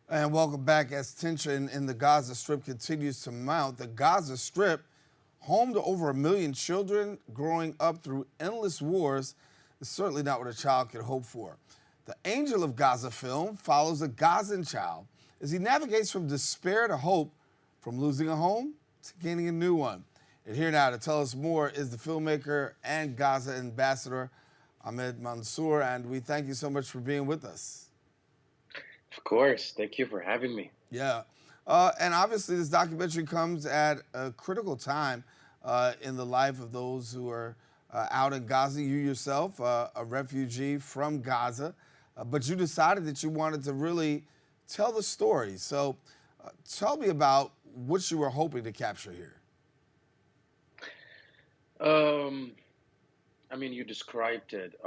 And welcome back. As tension in the Gaza Strip continues to mount, the Gaza Strip, home to over 1 million children growing up through endless wars, is certainly not what a child could hope for. The Angel of Gaza film follows a Gazan child as he navigates from despair to hope, from losing a home to gaining a new one. And here now to tell us more is the filmmaker and Gaza ambassador, Ahmed Mansour, and we thank you so much for being with us. Of course. Thank you for having me. Yeah. And obviously, this documentary comes at a critical time in the life of those who are out in Gaza. You yourself, a refugee from Gaza, but you decided that you wanted to really tell the story. So tell me about what you were hoping to capture here. Um, you described it.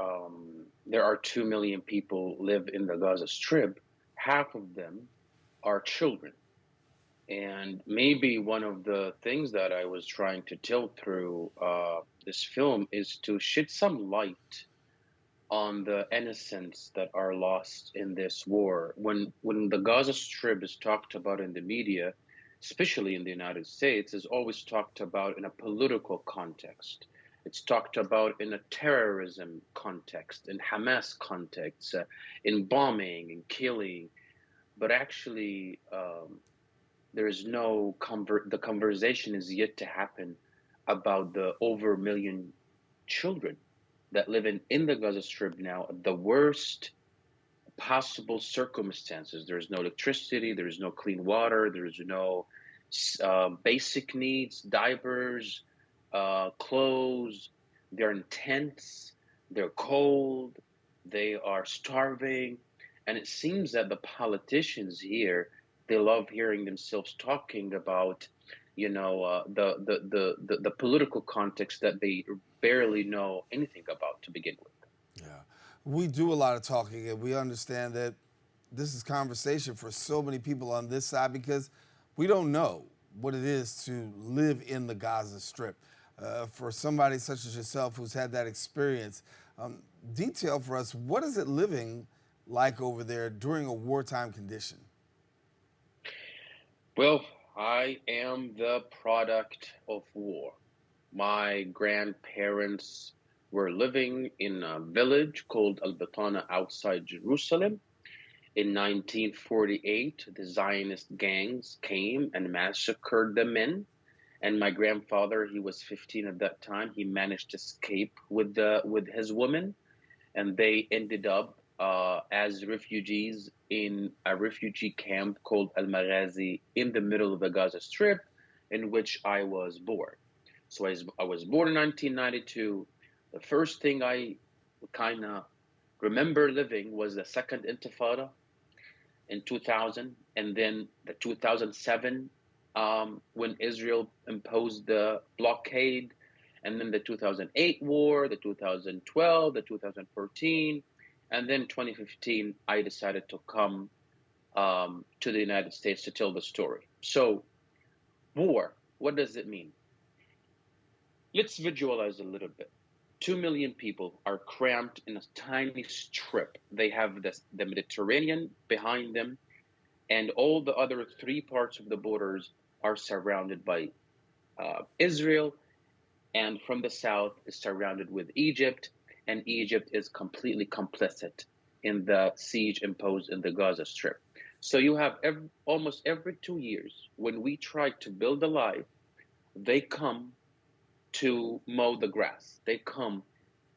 There are 2 million people live in the Gaza Strip. Half of them are children. And maybe one of the things that I was trying to tell through this film is to shed some light on the innocents that are lost in this war. When the Gaza Strip is talked about in the media, especially in the United States, is always talked about in a political context. It's talked about in a terrorism context, in Hamas context, in bombing and killing. But actually, there is no the conversation is yet to happen about the over 1 million children that live in the Gaza Strip now, the worst possible circumstances. There is no electricity, there is no clean water, there is no basic needs, diapers, clothes. They're in tents, they're cold, they are starving. And it seems that the politicians here, they love hearing themselves talking about, the political context that they barely know anything about to begin with. Yeah. We do a lot of talking, and we understand that this is conversation for so many people on this side because we don't know what it is to live in the Gaza Strip. For somebody such as yourself who's had that experience, detail for us what is it living like over there during a wartime condition? Well, I am the product of war. My grandparents were living in a village called Al Batana outside Jerusalem. In 1948, the Zionist gangs came and massacred the men. And my grandfather, he was 15 at that time. He managed to escape with his woman, and they ended up as refugees in a refugee camp called Al Maghazi in the middle of the Gaza Strip, in which I was born. So I was born in 1992. The first thing I kind of remember living was the second Intifada in 2000, and then the 2007 when Israel imposed the blockade, and then the 2008 war, the 2012, the 2014, and then 2015. I decided to come to the United States to tell the story. So, war, what does it mean? Let's visualize a little bit. 2 million people are cramped in a tiny strip. They have the Mediterranean behind them, and all the other three parts of the borders are surrounded by Israel, and from the south is surrounded with Egypt, and Egypt is completely complicit in the siege imposed in the Gaza Strip. So you have almost every 2 years, when we try to build a life, they come to mow the grass. They come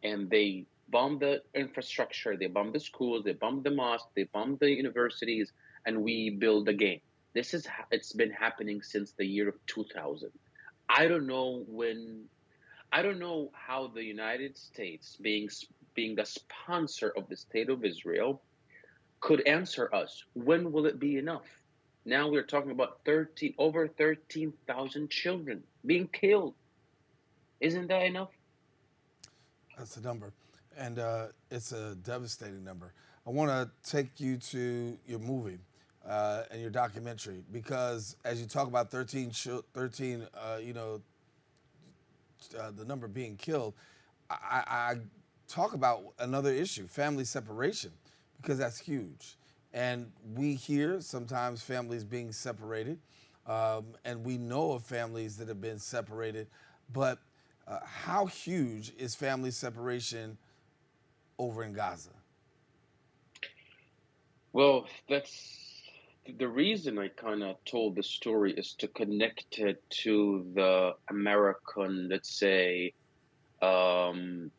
and they bomb the infrastructure, they bomb the schools, they bomb the mosques, they bomb the universities, and we build again. It's been happening since the year of 2000. I don't know when. I don't know how the United States, being the sponsor of the state of Israel, could answer us. When will it be enough? Now we're talking about over 13,000 children being killed. Isn't that enough? That's the number. And it's a devastating number. I want to take you to your movie and your documentary because as you talk about 13 the number being killed, I talk about another issue, family separation, because that's huge. And we hear sometimes families being separated, and we know of families that have been separated. But how huge is family separation over in Gaza? Well, that's the reason I kind of told the story is to connect it to the American, let's say, um,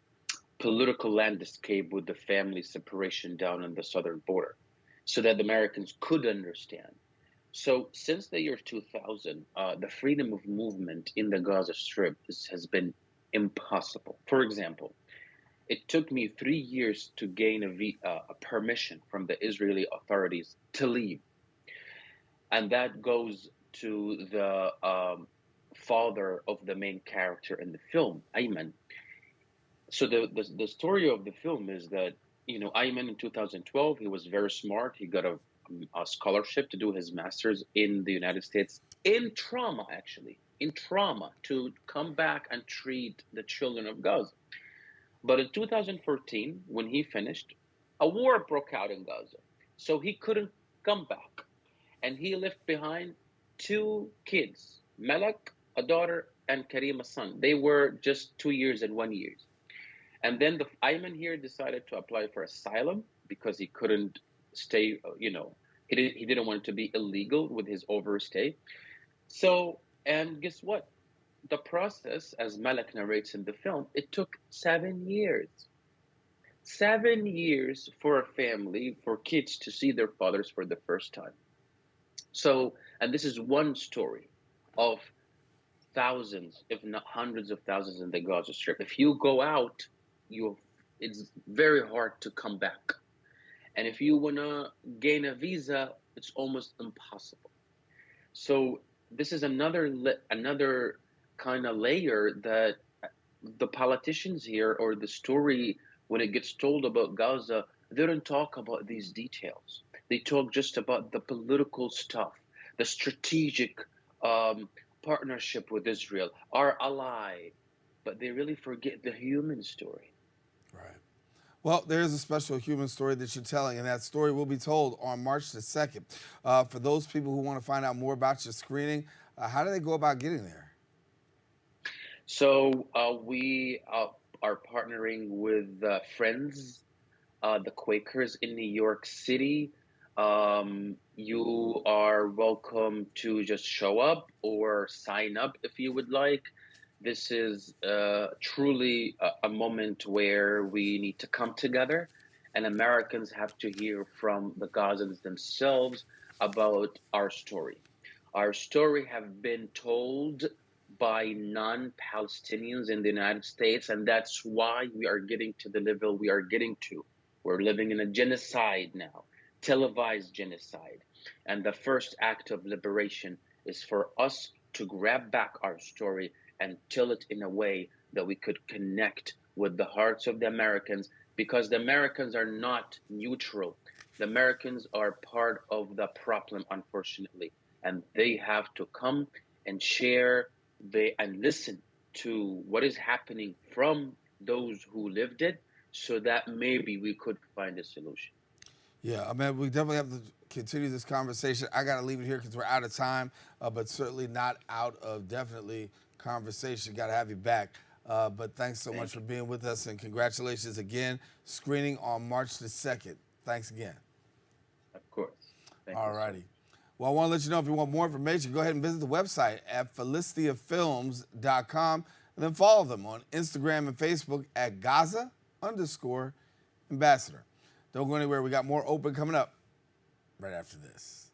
political landscape with the family separation down on the southern border so that Americans could understand. So, since the year 2000, the freedom of movement in the Gaza Strip has been impossible. For example, it took me 3 years to gain a permission from the Israeli authorities to leave. And that goes to the father of the main character in the film, Ayman. So the story of the film is that, Ayman in 2012, he was very smart. He got a scholarship to do his master's in the United States in trauma, actually, in trauma, to come back and treat the children of Gaza. But in 2014, when he finished, a war broke out in Gaza. So he couldn't come back. And he left behind two kids, Malak, a daughter, and Karim, a son. They were just 2 years and 1 year. And then the Ayman here decided to apply for asylum because he couldn't stay, he didn't want it to be illegal with his overstay. So, and guess what? The process, as Malak narrates in the film, it took 7 years. 7 years for a family, for kids to see their fathers for the first time. So, and this is one story of thousands, if not hundreds of thousands in the Gaza Strip. If you go out, it's very hard to come back. And if you want to gain a visa, it's almost impossible. So this is another kind of layer that the politicians here, or the story when it gets told about Gaza, they don't talk about these details. They talk just about the political stuff, the strategic partnership with Israel, our ally, but they really forget the human story. Right. Well, there's a special human story that you're telling, and that story will be told on March the 2nd. For those people who want to find out more about your screening, how do they go about getting there? So we are partnering with Friends, the Quakers in New York City. You are welcome to just show up or sign up if you would like. This is truly a moment where we need to come together, and Americans have to hear from the Gazans themselves about our story. Our story have been told by non-Palestinians in the United States, and that's why we are getting to the level we are getting to. We're living in a genocide now, televised genocide. And the first act of liberation is for us to grab back our story and tell it in a way that we could connect with the hearts of the Americans, because the Americans are not neutral. The Americans are part of the problem, unfortunately, and they have to come and share and listen to what is happening from those who lived it, so that maybe we could find a solution. Yeah, I mean, we definitely have to continue this conversation. I got to leave it here because we're out of time, but certainly not out of definitely conversation. Got to have you back. But thanks so much for being with us, and congratulations again. Screening on March the 2nd. Thanks again. Of course. All righty. Well, I want to let you know, if you want more information, go ahead and visit the website at feliciafilms.com, and then follow them on Instagram and Facebook at Gaza_Ambassador. Don't go anywhere. We got more Open coming up right after this.